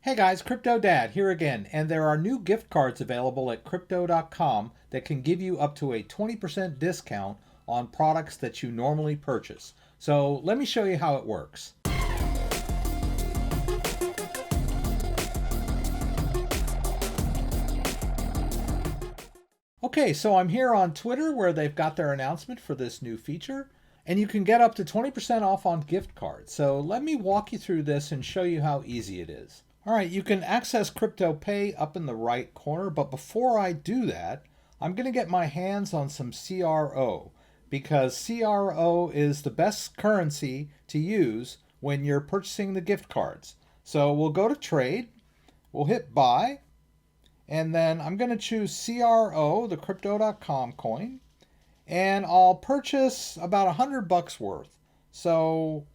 Hey guys, CryptoDad here again, and there are new gift cards available at Crypto.com that can give you up to a 20% discount on products that you normally purchase. So let me show you how it works. Okay, so I'm here on Twitter where they've got their announcement for this new feature, and you can get up to 20% off on gift cards. So let me walk you through this and show you how easy it is. All right, you can access Crypto Pay up in the right corner, but before I do that, I'm going to get my hands on some CRO because CRO is the best currency to use when you're purchasing the gift cards. So we'll go to trade, we'll hit buy, and then I'm going to choose CRO, the Crypto.com coin, and I'll purchase about $100 worth. So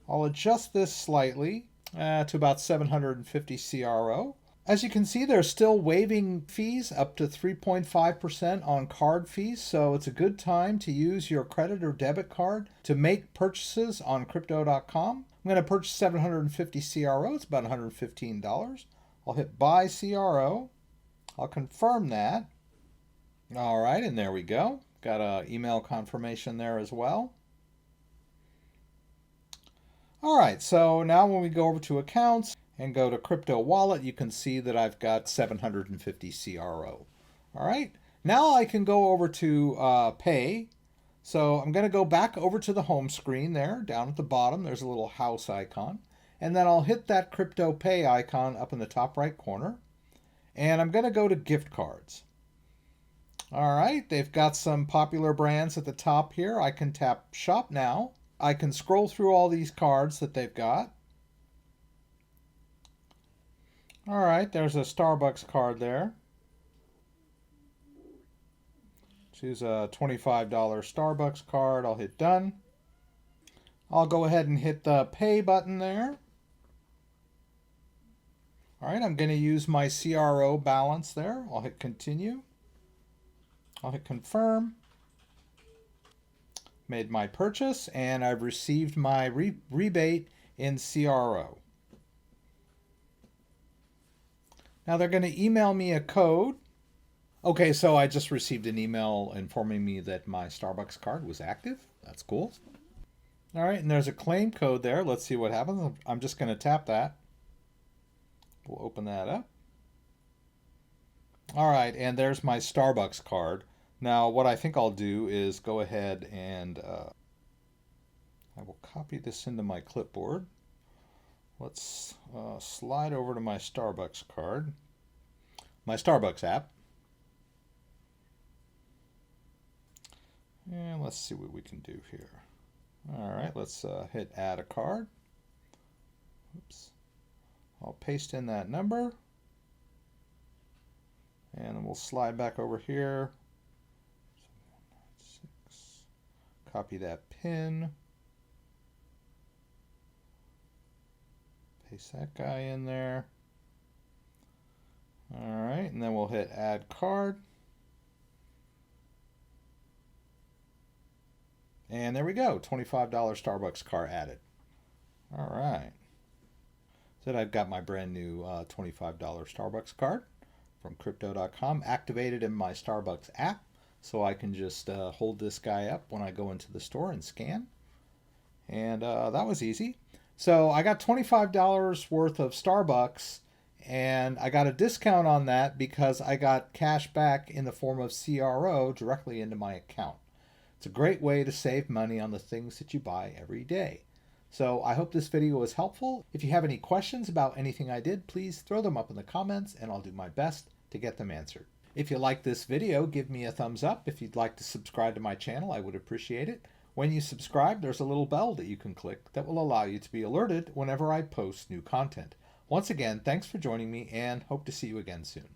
I'll adjust this slightly to about 750 CRO. As you can see, they're still waiving fees up to 3.5% on card fees, so it's a good time to use your credit or debit card to make purchases on Crypto.com. I'm going to purchase 750 CRO, it's about $115. I'll hit buy CRO. I'll confirm that. All right, and there we go. Got an email confirmation there as well. All right, so now when we go over to accounts and go to crypto wallet, you can see that I've got 750 CRO. All right, now I can go over to pay. So I'm going to go back over to the home screen there. Down at the bottom, there's a little house icon. And then I'll hit that crypto pay icon up in the top right corner. And I'm going to go to gift cards. All right, they've got some popular brands at the top here. I can tap shop now. I can scroll through all these cards that they've got. All right, there's a Starbucks card there. Choose a $25 Starbucks card. I'll hit done. I'll go ahead and hit the pay button there. All right, I'm going to use my CRO balance there. I'll hit continue. I'll hit confirm. Made my purchase, and I've received my rebate in CRO. Now they're going to email me a code. Okay, so I just received an email informing me that my Starbucks card was active. That's cool. All right, and there's a claim code there. Let's see what happens. I'm just going to tap that. We'll open that up. All right, and there's my Starbucks card. Now, what I think I'll do is go ahead and I will copy this into my clipboard. Let's slide over to my Starbucks card, my Starbucks app. And let's see what we can do here. All right, let's hit add a card. Oops. I'll paste in that number. And then we'll slide back over here. Copy that pin. Paste that guy in there. All right, and then we'll hit add card. And there we go, $25 Starbucks card added. All right. So I've got my brand new $25 Starbucks card from Crypto.com activated in my Starbucks app. So I can just hold this guy up when I go into the store and scan. And that was easy. So I got $25 worth of Starbucks, and I got a discount on that because I got cash back in the form of CRO directly into my account. It's a great way to save money on the things that you buy every day. So I hope this video was helpful. If you have any questions about anything I did, please throw them up in the comments and I'll do my best to get them answered. If you like this video, give me a thumbs up. If you'd like to subscribe to my channel, I would appreciate it. When you subscribe, there's a little bell that you can click that will allow you to be alerted whenever I post new content. Once again, thanks for joining me and hope to see you again soon.